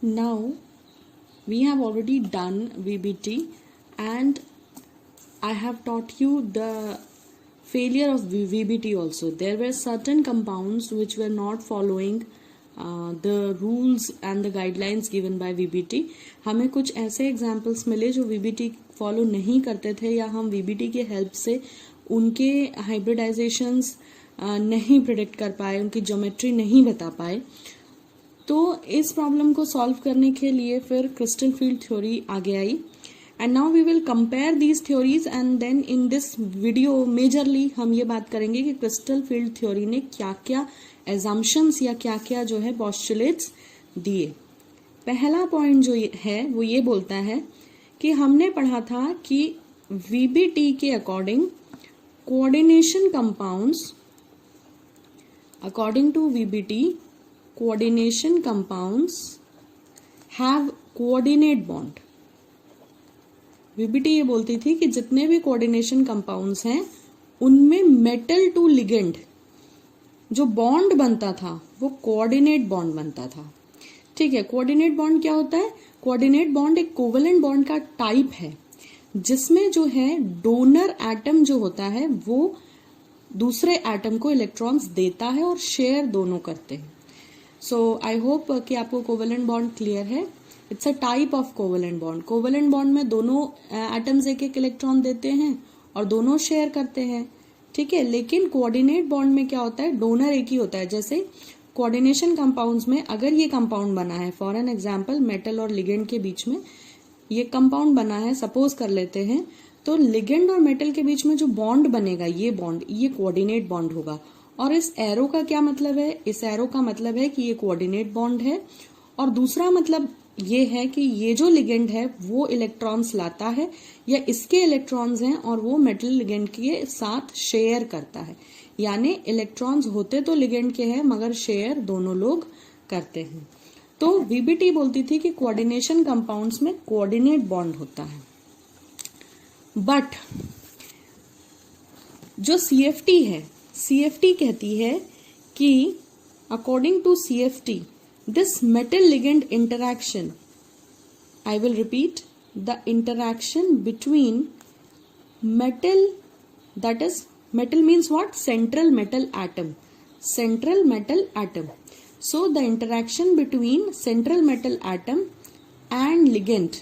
Now we have already done VBT and I have taught you the failure of VBT also. There were certain compounds which were not following the rules and the guidelines given by VBT. हमें कुछ ऐसे examples मिले जो VBT follow नहीं करते थे या हम VBT के हेल्प से उनके हाइब्रिडाइजेशंस नहीं प्रिडिक्ट कर पाए, उनकी ज्योमेट्री नहीं बता पाए. तो इस प्रॉब्लम को सॉल्व करने के लिए फिर क्रिस्टल फील्ड थ्योरी आगे आई. And now we will compare these theories and then in this video majorly हम ये बात करेंगे कि क्रिस्टल फील्ड थ्योरी ने क्या क्या एजम्पशंस या क्या क्या जो है पोस्टुलेट्स दिए. पहला पॉइंट जो है वो ये बोलता है कि हमने पढ़ा था कि वीबीटी के according coordination compounds, according to VBT coordination compounds have coordinate bond. VBT ये बोलती थी कि जितने भी coordination compounds हैं उनमें metal to ligand जो bond बनता था वो coordinate bond बनता था. ठीक है, coordinate bond क्या होता है? coordinate bond एक covalent bond का टाइप है जिसमें जो है डोनर एटम जो होता है वो दूसरे एटम को इलेक्ट्रॉन्स देता है और शेयर दोनों करते हैं. सो आई होप कि आपको कोवेलेंट बॉन्ड क्लियर है. It's a type of covalent bond. Covalent bond में दोनों एटम्स एक एक इलेक्ट्रॉन देते हैं और दोनों शेयर करते हैं. ठीक है, लेकिन कोऑर्डिनेट बॉन्ड में क्या होता है, डोनर एक ही होता है. जैसे कोऑर्डिनेशन कंपाउंड्स में अगर ये कंपाउंड बना है, फॉर एन एग्जांपल मेटल और लिगेंड के बीच में ये कंपाउंड बना है, सपोज कर लेते हैं, तो लिगेंड और मेटल के बीच में जो बॉन्ड बनेगा ये बॉन्ड, ये कोऑर्डिनेट बॉन्ड होगा. और इस एरो का क्या मतलब है? इस एरो का मतलब है कि ये कोऑर्डिनेट बॉन्ड है. और दूसरा मतलब ये है कि ये जो लिगेंड है वो इलेक्ट्रॉन्स लाता है या इसके इलेक्ट्रॉन्स हैं और वो मेटल लिगेंड के साथ शेयर करता है. यानी इलेक्ट्रॉन्स होते तो लिगेंड के हैं मगर शेयर दोनों लोग करते हैं. तो वीबीटी बोलती थी कि कोऑर्डिनेशन कंपाउंड्स में कोऑर्डिनेट बॉन्ड होता है. बट जो सीएफटी है, CFT कहती है कि according to CFT this metal ligand interaction, I will repeat, the interaction between metal, that is metal means what, central metal atom, central metal atom. So the interaction between central metal atom and ligand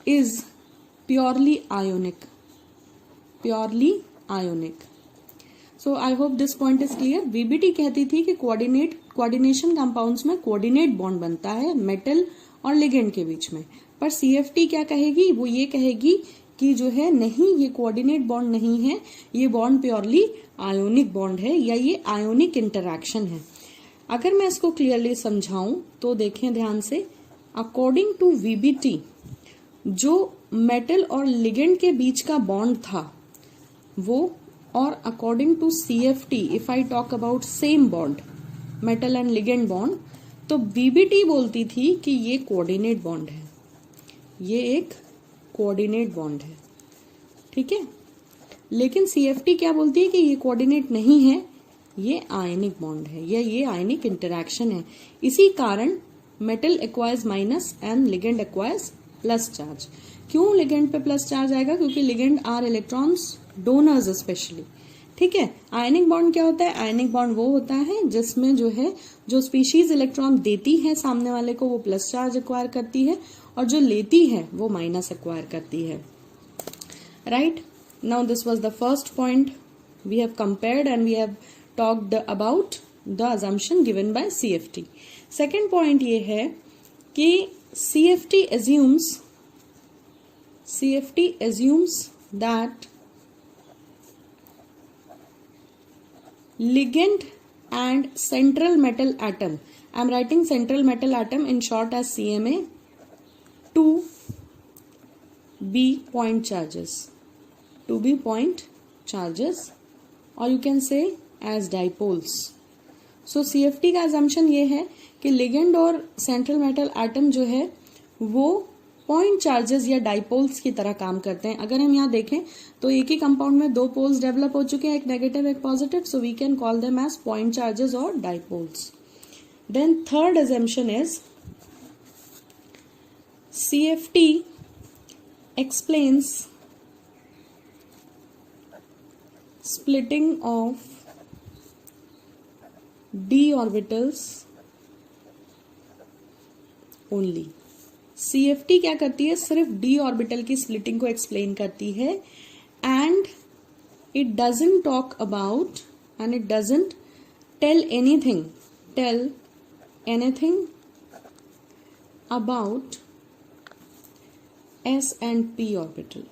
is purely ionic, purely ionic. So I hope this point is clear. VBT कहती थी कि coordination compounds में coordinate bond बनता है metal और ligand के बीच में. पर सीएफटी क्या कहेगी? वो ये कहेगी कि जो है नहीं, ये कोऑर्डिनेट बॉन्ड नहीं है, ये बॉन्ड प्योरली आयोनिक बॉन्ड है या ये आयोनिक इंटरैक्शन है. अगर मैं इसको क्लियरली समझाऊं तो देखें ध्यान से. अकॉर्डिंग टू वीबीटी जो मेटल और लिगेंड के बीच का बॉन्ड था वो, और according to CFT if I talk about same bond, metal and ligand bond, तो वीबीटी बोलती थी कि ये कोऑर्डिनेट बॉन्ड है, ये एक कोऑर्डिनेट बॉन्ड है. ठीक है, लेकिन CFT क्या बोलती है कि ये कोऑर्डिनेट नहीं है, ये आयनिक बॉन्ड है या ये आयनिक इंटरैक्शन है. इसी कारण metal acquires minus and ligand acquires plus charge. क्यों लिगेंड पे प्लस चार्ज आएगा? क्योंकि ligand are electrons donors specially. ठीक है, आयनिक बॉन्ड क्या होता है? आयनिक बॉन्ड वो होता है जिसमें जो है जो स्पीशीज इलेक्ट्रॉन देती है सामने वाले को वो प्लस चार्ज एक्वायर करती है और जो लेती है वो माइनस एक्वायर करती है. Right, now this was the first point. We have compared and we have talked about the assumption given by CFT. Second point ये है कि CFT assumes that ligand and central metal atom, I am writing central metal atom in short as CMA, to be point charges, or you can say as dipoles. So CFT का assumption ये है कि ligand और central metal atom जो है वो point charges या dipoles की तरह काम करते हैं. अगर हम यहाँ देखें तो एक ही कंपाउंड में दो पोल्स डेवलप हो चुके हैं, एक नेगेटिव एक positive, so we can call them as point charges और dipoles. Then third assumption is CFT explains splitting of d orbitals only. CFT क्या करती है? सिर्फ d ऑर्बिटल की स्प्लिटिंग को एक्सप्लेन करती है and it doesn't talk about and it doesn't tell anything about s and p orbital.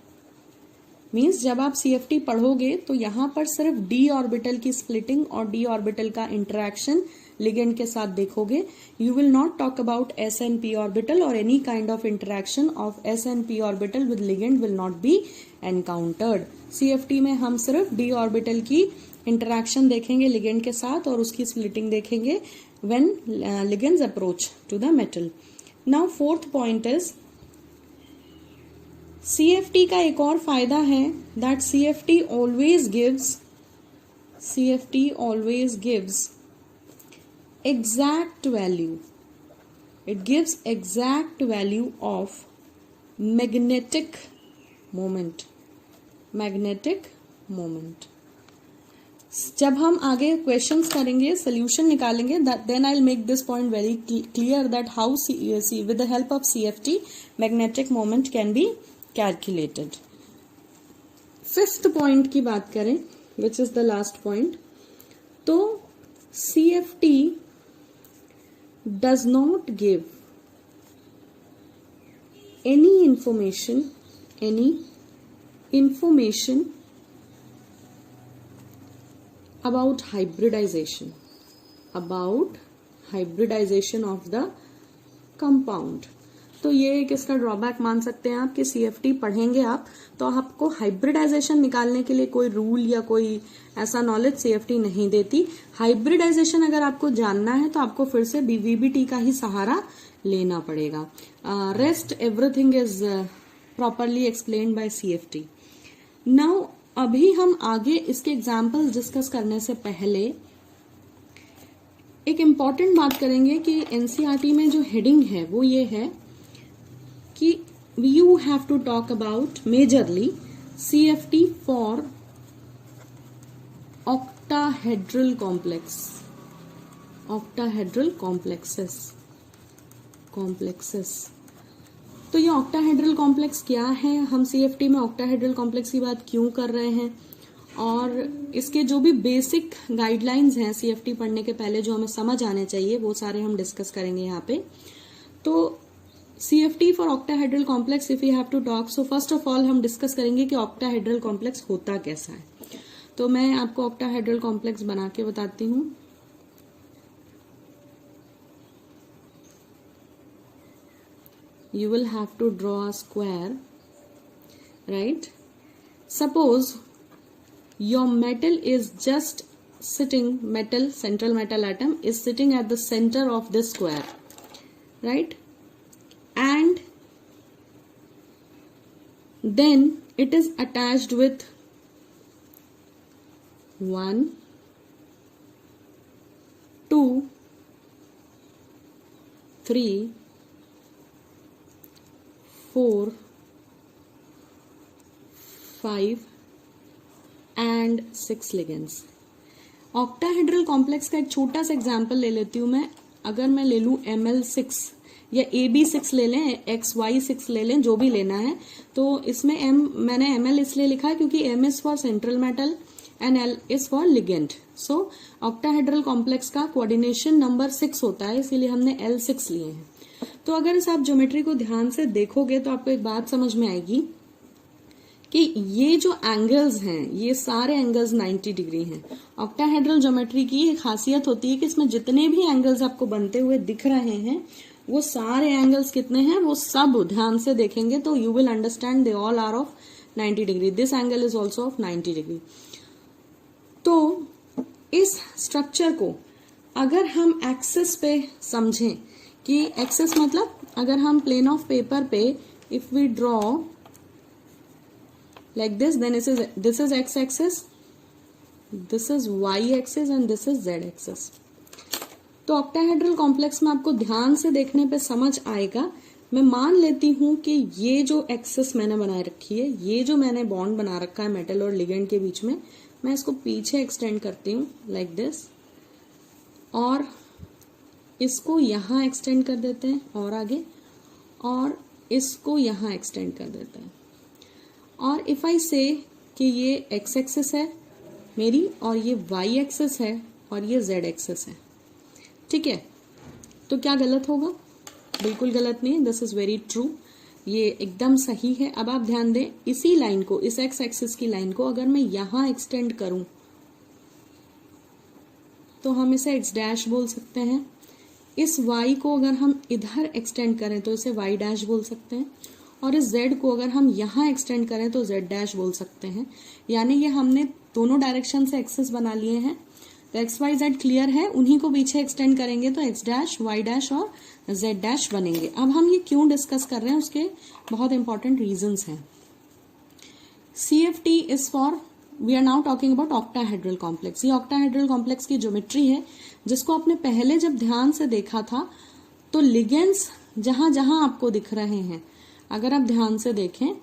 Means जब आप CFT पढ़ोगे तो यहां पर सिर्फ d ऑर्बिटल की स्प्लिटिंग और d ऑर्बिटल का इंटरेक्शन लिगेंड के साथ देखोगे. You will not talk about s and p orbital और any kind of interaction of s and p orbital with ligand will not be encountered. CFT में हम सिर्फ d ऑर्बिटल की interaction देखेंगे लिगेंड के साथ और उसकी स्प्लिटिंग देखेंगे when ligands approach to the metal. Now fourth point is CFT का एक और फायदा है that CFT always gives exact value. It gives exact value of magnetic moment. जब हम आगे क्वेश्चंस करेंगे, सोल्यूशन निकालेंगे, then I will make this point very clear that how with the help of CFT magnetic moment can be calculated. Fifth point की बात करें which is the last point, तो CFT does not give any information about hybridization of the compound. तो ये एक इसका drawback मान सकते हैं आप कि CFT पढ़ेंगे आप तो आपको हाइब्रिडाइजेशन निकालने के लिए कोई रूल या कोई ऐसा नॉलेज CFT नहीं देती. हाइब्रिडाइजेशन अगर आपको जानना है तो आपको फिर से VBT का ही सहारा लेना पड़ेगा. Rest everything is properly explained bye CFT. Now अभी हम आगे इसके एग्जाम्पल्स डिस्कस करने से पहले एक इम्पॉर्टेंट बात करेंगे कि NCERT में जो हेडिंग है वो ये है कि you have to talk about majorly CFT for octahedral complexes. तो ये ऑक्टाहेड्रल कॉम्प्लेक्स क्या है, हम CFT में ऑक्टाहेड्रल कॉम्प्लेक्स की बात क्यों कर रहे हैं और इसके जो भी बेसिक गाइडलाइंस हैं CFT पढ़ने के पहले जो हमें समझ आने चाहिए वो सारे हम डिस्कस करेंगे यहाँ पे. तो CFT for octahedral complex if you have to talk, so first of all हम डिस्कस करेंगे कि ऑक्टाहेड्रल कॉम्प्लेक्स होता कैसा है. तो मैं आपको ऑक्टाहेड्रल कॉम्प्लेक्स बना के बताती हूँ. You will have to draw a square, right? Suppose your metal is just sitting, central metal atom is sitting at the center of this square, right? And then it is attached with 1, 2, 3, 4, 5 and 6 ligands. Octahedral complex का एक छोटा सा example ले लेती हूं मैं. अगर मैं ले लूं ML6 या AB6 ले लें, XY6 ले लें, जो भी लेना है, तो इसमें मैंने ML इसलिए लिखा है क्योंकि M is for central metal and L is for ligand. So octahedral complex का कोऑर्डिनेशन नंबर 6 होता है, इसीलिए हमने L6 लिए हैं. तो अगर इस आप ज्योमेट्री को ध्यान से देखोगे तो आपको एक बात समझ में आएगी कि ये जो एंगल्स हैं ये सारे एंगल्स 90 डिग्री हैं. ऑक्टाहेड्रल ज्योमेट्री की एक खासियत होती है कि इसमें जितने भी एंगल्स आपको बनते हुए दिख रहे हैं वो सारे एंगल्स कितने हैं वो सब ध्यान से देखेंगे तो you will understand they all are of 90 degree. This angle is also of 90 degree. तो इस स्ट्रक्चर को अगर हम एक्सिस पे समझें कि एक्सिस मतलब अगर हम प्लेन ऑफ पेपर पे if we draw like this, then this is X axis, this is Y axis and this is Z axis. तो ऑक्टाहेड्रल कॉम्प्लेक्स में आपको ध्यान से देखने पे समझ आएगा। मैं मान लेती हूं कि ये जो एक्सेस मैंने बनाए रखी है, ये जो मैंने बॉन्ड बना रखा है मेटल और लिगेंड के बीच में, मैं इसको पीछे एक्सटेंड करती हूँ लाइक दिस, और इसको यहां एक्सटेंड कर देते हैं और आगे, और इसको यहां एक्सटेंड कर देते हैं। और इफ आई से कि ये एक्स एक्सिस है मेरी और ये वाई एक्सिस है और ये जेड एक्सिस है, ठीक है, तो क्या गलत होगा? बिल्कुल गलत नहीं, दिस इज वेरी ट्रू, ये एकदम सही है। अब आप ध्यान दें, इसी लाइन को, इस एक्स एक्सिस की लाइन को अगर मैं यहां एक्सटेंड करूं तो हम इसे एक्स डैश बोल सकते हैं। इस y को अगर हम इधर एक्सटेंड करें तो इसे y डैश बोल सकते हैं, और इस z को अगर हम यहां एक्सटेंड करें तो z डैश बोल सकते हैं। यानी ये हमने दोनों डायरेक्शन से एक्सेस बना लिए हैं। तो एक्स वाई जेड क्लियर है, उन्हीं को पीछे एक्सटेंड करेंगे तो एक्स डैश, वाई डैश और जेड डैश बनेंगे। अब हम ये क्यों डिस्कस कर रहे हैं, उसके बहुत इंपॉर्टेंट रीजंस हैं। CFT is for, we are now talking about octahedral complex. ये ऑक्टाहेड्रल कॉम्प्लेक्स की ज्योमेट्री है, जिसको आपने पहले जब ध्यान से देखा था तो लिगेंड्स जहां जहां आपको दिख रहे हैं, अगर आप ध्यान से देखें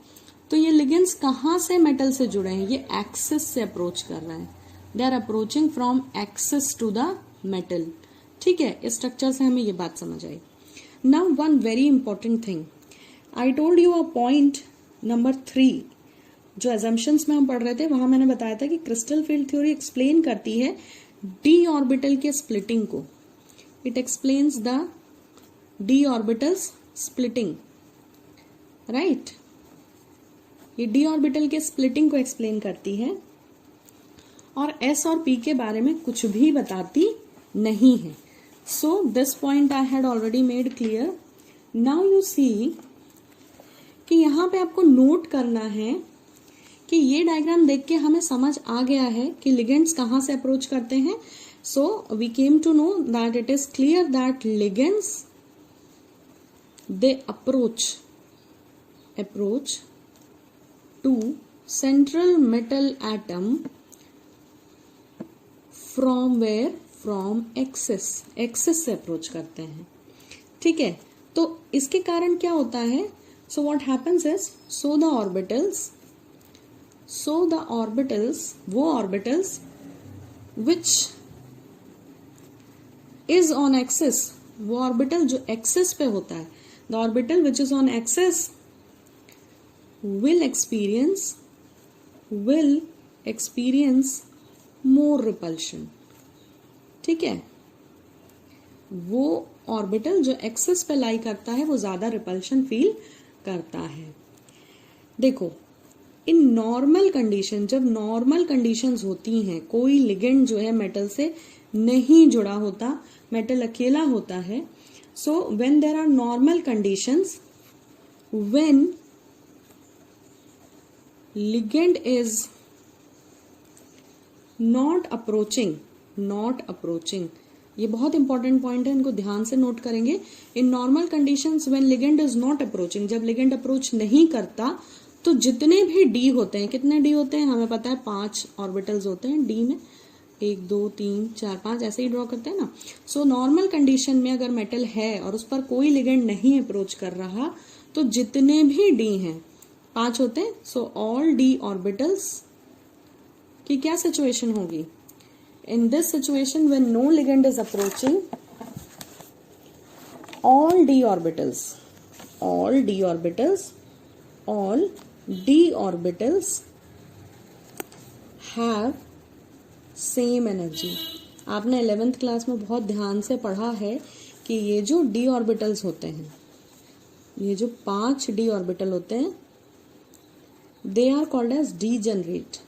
तो ये लिगेंड्स कहां से मेटल से जुड़े हैं, ये एक्सिस से अप्रोच कर रहे हैं। They are approaching from axis to the metal, ठीक है। इस स्ट्रक्चर से हमें ये बात समझ आई। Now one very important thing, I told you a point number 3, जो एजम्पशंस में हम पढ़ रहे थे, वहां मैंने बताया था कि क्रिस्टल फील्ड थ्योरी एक्सप्लेन करती है डी ऑर्बिटल के स्प्लिटिंग को। It explains the D orbitals splitting, right. ये डी ऑर्बिटल के स्प्लिटिंग को एक्सप्लेन करती है और एस और पी के बारे में कुछ भी बताती नहीं है। So this point I had already made clear. Now you see कि यहां पे आपको नोट करना है कि ये डायग्राम देख के हमें समझ आ गया है कि लिगेंड्स कहां से अप्रोच करते हैं। So we came to know that it is clear that ligands they approach to central metal atom from where, from axis से अप्रोच करते हैं, ठीक है। तो इसके कारण क्या होता है, so what happens is, so the orbitals, वो orbitals which is on axis, वो ऑर्बिटल जो एक्सिस पे होता है, the orbital which is on axis will experience more repulsion, ठीक है। वो ऑर्बिटल जो एक्सिस पे लाई करता है वो ज्यादा रिपल्शन फील करता है। देखो, इन नॉर्मल कंडीशन, जब नॉर्मल कंडीशंस होती हैं, कोई लिगेंड जो है मेटल से नहीं जुड़ा होता, मेटल अकेला होता है, so when there are normal conditions, when ligand is not approaching, ये बहुत इंपॉर्टेंट पॉइंट है, इनको ध्यान से नोट करेंगे। In normal conditions when ligand is not approaching, जब लिगेंड अप्रोच नहीं करता तो जितने भी डी होते हैं, कितने डी होते हैं हमें पता है, 5 ऑर्बिटल्स होते हैं डी में, 1 2 3 4 5 ऐसे ही ड्रॉ करते हैं ना। सो नॉर्मल कंडीशन में अगर मेटल है और उस पर कोई लिगेंड नहीं अप्रोच कर रहा तो जितने भी डी हैं 5 होते हैं। सो ऑल डी ऑर्बिटल्स की क्या सिचुएशन होगी, in this situation when no ligand is approaching, all d orbitals have same energy। आपने 11th क्लास में बहुत ध्यान से पढ़ा है कि ये जो d ऑर्बिटल्स होते हैं, ये जो 5 d ऑर्बिटल होते हैं, they are called as degenerate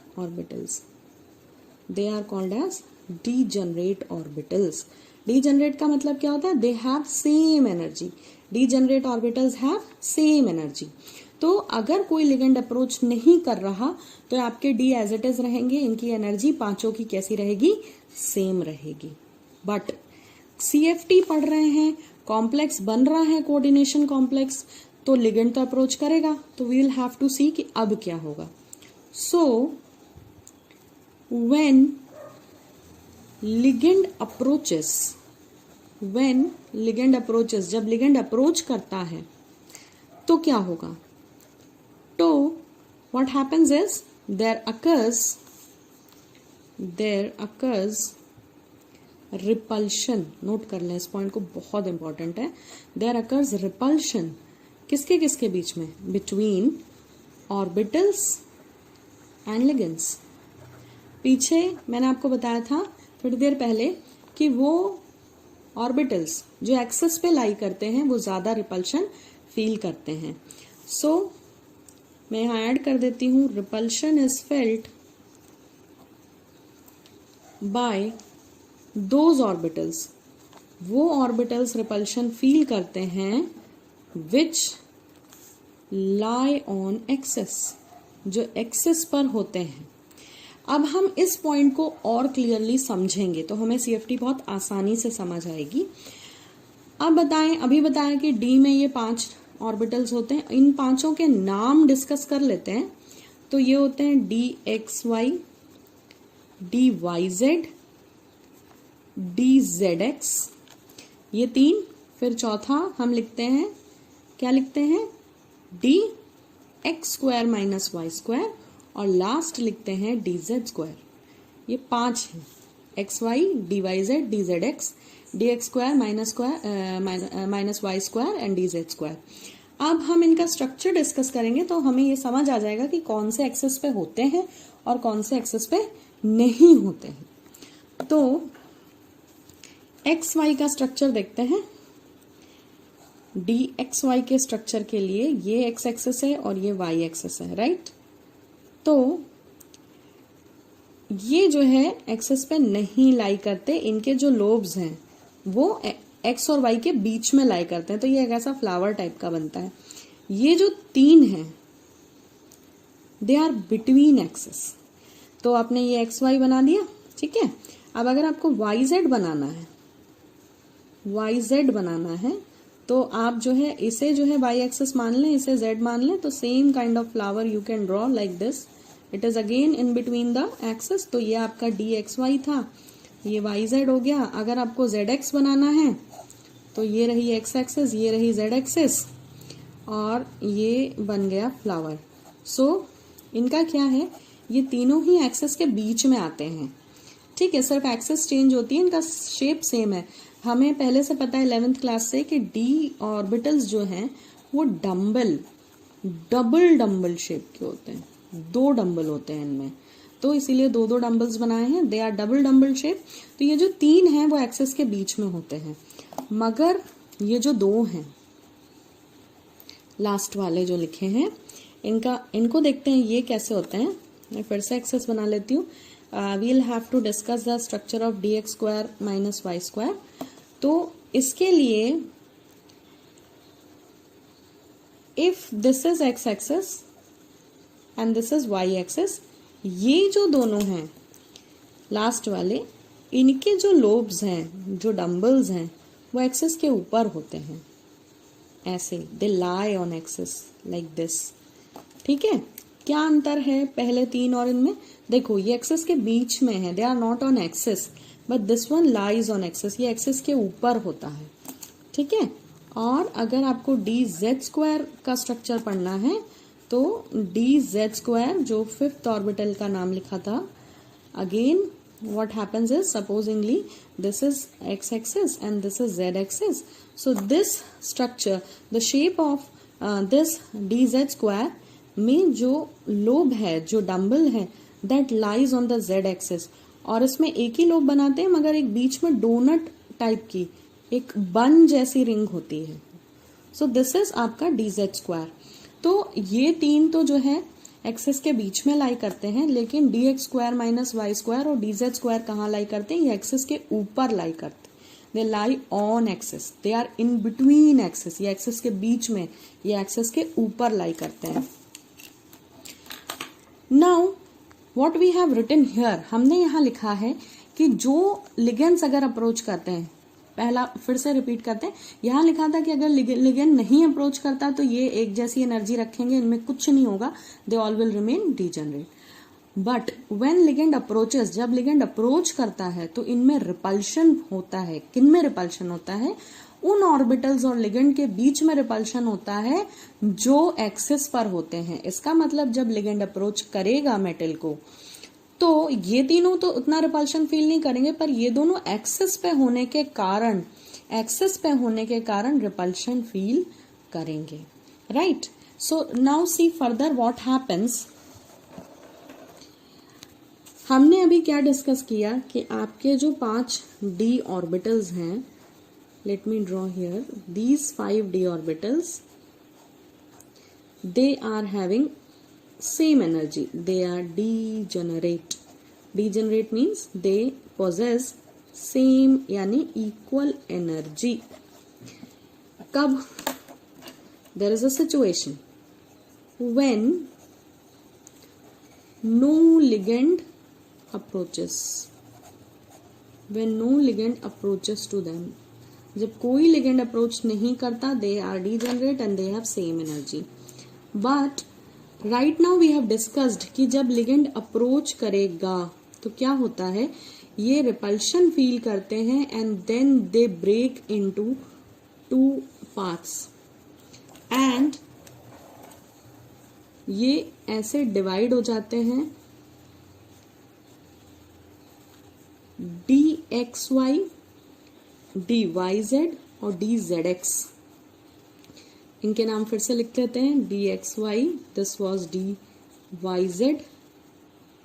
orbitals, degenerate का मतलब क्या होता है, they have same energy, degenerate orbitals have same energy। तो अगर कोई लिगेंड अप्रोच नहीं कर रहा तो आपके डी एज इट इज रहेंगे, इनकी एनर्जी पांचों की कैसी रहेगी, सेम रहेगी। बट CFT पढ़ रहे हैं, कॉम्प्लेक्स बन रहा है कोऑर्डिनेशन कॉम्प्लेक्स, तो लिगेंड तो अप्रोच करेगा, तो we will have to see कि अब क्या होगा। So when ligand approaches when ligand approaches, जब लिगेंड अप्रोच करता है तो क्या होगा? तो what happens is there occurs repulsion. Note कर लें इस पॉइंट को, बहुत इंपॉर्टेंट है। देयर अकर्स रिपल्शन किसके किसके बीच में? Between orbitals and ligands. पीछे मैंने आपको बताया था थोड़ी देर पहले कि वो ऑर्बिटल्स जो एक्सिस पे लाई करते हैं वो ज्यादा रिपल्शन फील करते हैं। सो मैं यहां ऐड कर देती हूं, repulsion is felt by those orbitals. वो ऑर्बिटल्स रिपल्शन फील करते हैं विच लाई ऑन एक्सिस, जो एक्सिस पर होते हैं। अब हम इस पॉइंट को और क्लियरली समझेंगे तो हमें सीएफटी बहुत आसानी से समझ आएगी। अब बताएं, अभी बताया कि डी में ये 5 ऑर्बिटल्स होते हैं। इन 5 के नाम डिस्कस कर लेते हैं। तो ये होते हैं D X Y, D Y Z, D Z X, ये 3। फिर चौथा हम लिखते हैं, क्या लिखते हैं? D X square minus Y square, और लास्ट लिखते हैं डी जेड स्क्वायर। ये 5 हैं, X Y, D Y Z, D Z X, D X square minus Y square and D Z square. अब हम इनका स्ट्रक्चर डिस्कस करेंगे तो हमें ये समझ आ जाएगा कि कौन से एक्सिस पे होते हैं और कौन से एक्सिस पे नहीं होते हैं। तो एक्स वाई का स्ट्रक्चर देखते हैं। डी एक्स वाई के स्ट्रक्चर के लिए ये एक्स एक्सिस है और ये वाई एक्सिस है, राइट? तो ये जो है एक्सिस पे नहीं लाई करते, इनके जो लोब्स हैं वो एक्स और वाई के बीच में लाई करते हैं। तो ये एक ऐसा फ्लावर टाइप का बनता है। ये जो 3 हैं दे आर बिटवीन एक्सिस। तो आपने ये एक्स वाई बना दिया, ठीक है। अब अगर आपको वाई जेड बनाना है तो आप जो है इसे जो है वाई एक्सिस मान लें, इसे जेड मान लें। तो same kind of flower you can draw like this. It is again in between the axis. तो ये आपका डी एक्स वाई था, ये वाई जेड हो गया। अगर आपको जेड एक्स बनाना है तो ये रही एक्स एक्सिस, ये रही जेड एक्सिस, और ये बन गया फ्लावर। सो इनका क्या है, ये तीनों ही एक्सिस के बीच में आते हैं, ठीक है। सिर्फ एक्सिस चेंज होती है, इनका शेप सेम है। हमें पहले से पता है 11th क्लास से कि डी ऑर्बिटल्स जो हैं वो डबल डम्बल शेप के होते हैं। 2 डम्बल होते हैं इनमें, तो इसीलिए 2 डम्बल्स बनाए हैं। They are double dumbbell shape. तो ये जो 3 हैं वो एक्सिस के बीच में होते हैं, मगर ये जो 2 हैं लास्ट वाले जो लिखे हैं इनको देखते हैं ये कैसे होते हैं। मैं फिर से एक्सिस बना लेती हूँ। We'll have to discuss the structure of D X square minus Y square. तो इसके लिए if this is X axis and this is Y axis, ये जो दोनों हैं लास्ट वाले, इनके जो लोब्स हैं, जो डम्बल्स हैं, वो एक्सिस के ऊपर होते हैं ऐसे। They lie on axis like this, ठीक है। क्या अंतर है पहले 3 और इनमें? देखो ये एक्सिस के बीच में है, they are not on axis, but this one lies on axis. ये एक्सिस के ऊपर होता है, ठीक है। और अगर आपको डी जेड स्क्वायर का स्ट्रक्चर पढ़ना है तो डी जेड स्क्वायर, जो 5th ऑर्बिटल का नाम लिखा था, again what happens is, supposingly this is x axis and this is z axis, so this structure, the shape of this dz square में जो लोब है, जो डम्बल है, that lies on the z axis, और इसमें एक ही lobe बनाते हैं मगर एक बीच में डोनट टाइप की एक बन जैसी रिंग होती है। so this is आपका dz square। तो ये 3 तो जो है एक्सिस के बीच में लाई करते हैं, लेकिन D X square minus Y square और डी जेड स्क्वायर कहाँ लाई करते हैं? ये एक्सिस के ऊपर लाई करते हैं। They lie on axis, they are in between axis. ये एक्सिस के बीच में, ये एक्सिस के ऊपर लाई करते हैं। Now what we have written here, हमने यहाँ लिखा है कि जो लिगेंड्स अगर अप्रोच करते हैं, पहला फिर से रिपीट करते हैं। यहां लिखा था कि अगर लिगेंड नहीं अप्रोच करता तो ये एक जैसी एनर्जी रखेंगे, इनमें कुछ नहीं होगा, they all will remain degenerate. But when ligand approaches, जब लिगेंड अप्रोच करता है तो इनमें रिपल्शन होता है। किन में रिपल्शन होता है? उन ऑर्बिटल्स और लिगेंड के बीच में रिपल्शन होता है जो एक्सिस पर होते हैं। इसका मतलब जब लिगेंड अप्रोच करेगा मेटल को तो ये तीनों तो उतना रिपल्शन फील नहीं करेंगे, पर ये दोनों एक्सिस पे होने के कारण रिपल्शन फील करेंगे, right. So now see further what happens. हमने अभी क्या डिस्कस किया कि आपके जो 5 d ऑर्बिटल्स हैं, let me draw here these 5 d orbitals, they are having same energy, they are degenerate. Degenerate means they possess same यानी equal energy. कब? There is a situation when no ligand approaches, when no ligand approaches to them, जब कोई ligand approach नहीं करता, they are degenerate and they have same energy. But right now we have discussed कि जब ligand approach करेगा तो क्या होता है, ये रिपल्शन फील करते हैं and then they break into 2 parts and ये ऐसे डिवाइड हो जाते हैं dxy, dyz और dzx। इनके नाम फिर से लिख लेते हैं, dxy, this was dyz,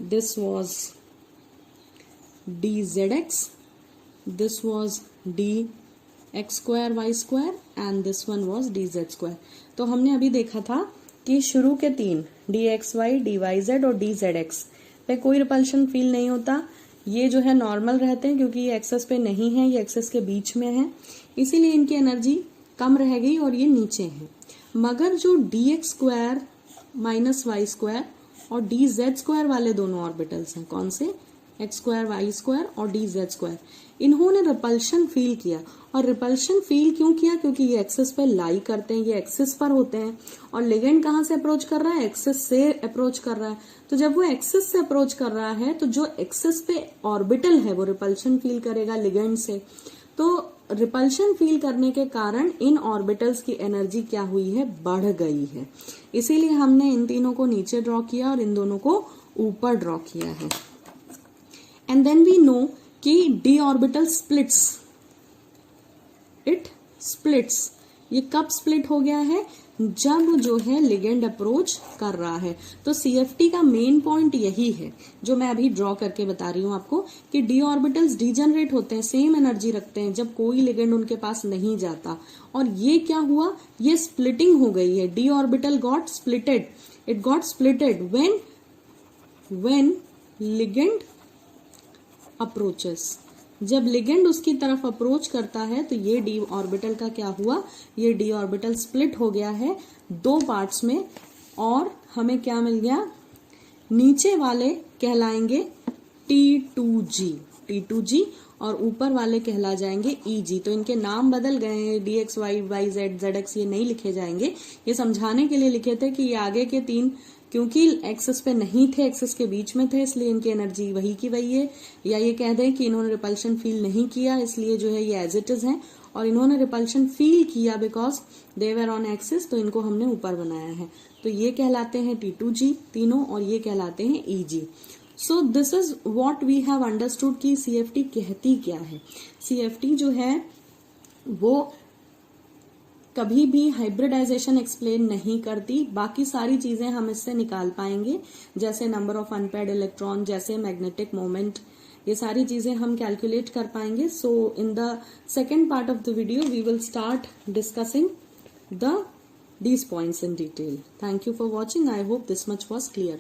this was dzx, this was dx square y square and this one was dz square. तो हमने अभी देखा था कि शुरू के 3 dxy, dyz और dzx पे कोई रिपल्शन फील नहीं होता। ये जो है नॉर्मल रहते हैं क्योंकि ये एक्सेस पे नहीं है, ये एक्सेस के बीच में है, इसीलिए इनकी एनर्जी कम रह गई और ये नीचे है। मगर जो dx square minus Y square और dz स्क्वायर वाले दोनों ऑर्बिटल्स हैं, कौन से? x स्क्वायर वाई स्क्वायर और dz स्क्वायर, इन्होंने रिपल्शन फील किया। और रिपल्शन फील क्यों किया? क्योंकि ये एक्सिस पे लाई करते हैं, ये एक्सिस पर होते हैं और लिगेंड कहाँ से अप्रोच कर रहा है? एक्सिस से अप्रोच कर रहा है। तो जब वो एक्सिस से अप्रोच कर रहा है तो जो एक्सिस पे ऑर्बिटल है वो रिपल्शन फील करेगा लिगेंड से। तो रिपल्शन फील करने के कारण इन ऑर्बिटल्स की एनर्जी क्या हुई है? बढ़ गई है। इसीलिए हमने इन तीनों को नीचे ड्रॉ किया और इन दोनों को ऊपर ड्रॉ किया है। एंड देन वी नो कि D orbital splits, it splits. ये कब स्प्लिट हो गया है? जब जो है लिगेंड अप्रोच कर रहा है। तो CFT का मेन पॉइंट यही है जो मैं अभी ड्रॉ करके बता रही हूं आपको कि डी ऑर्बिटल्स डीजनरेट होते हैं, सेम एनर्जी रखते हैं जब कोई लिगेंड उनके पास नहीं जाता। और ये क्या हुआ? ये स्प्लिटिंग हो गई है। D orbital got splitted, it got splitted when ligand approaches. जब लिगेंड उसकी तरफ अप्रोच करता है तो ये डी ऑर्बिटल का क्या हुआ? ये डी ऑर्बिटल स्प्लिट हो गया है 2 पार्ट्स में और हमें क्या मिल गया? नीचे वाले कहलाएंगे T2G और ऊपर वाले कहला जाएंगे EG। तो इनके नाम बदल गए हैं, DX, Y, Z, ZX ये नहीं लिखे जाएंगे। ये समझाने के लिए लिखे थे कि ये आगे के 3 क्योंकि एक्सिस पे नहीं थे, एक्सिस के बीच में थे, इसलिए इनकी एनर्जी वही की वही है। या ये कह दें कि इन्होंने रिपल्शन फील नहीं किया, इसलिए जो है ये एज इट इज है। और इन्होंने रिपल्शन फील किया because they were on axis, तो इनको हमने ऊपर बनाया है। तो ये कहलाते हैं T2G तीनों और ये कहलाते हैं EG। So this is what we have understood कि CFT कहती क्या है। CFT जो है वो कभी भी हाइब्रिडाइजेशन एक्सप्लेन नहीं करती, बाकी सारी चीजें हम इससे निकाल पाएंगे, जैसे नंबर ऑफ अनपेयर्ड इलेक्ट्रॉन, जैसे मैग्नेटिक मोमेंट, ये सारी चीजें हम कैलकुलेट कर पाएंगे। So in the second part of the video we will start discussing these points in detail. Thank you for watching. I hope this much was clear.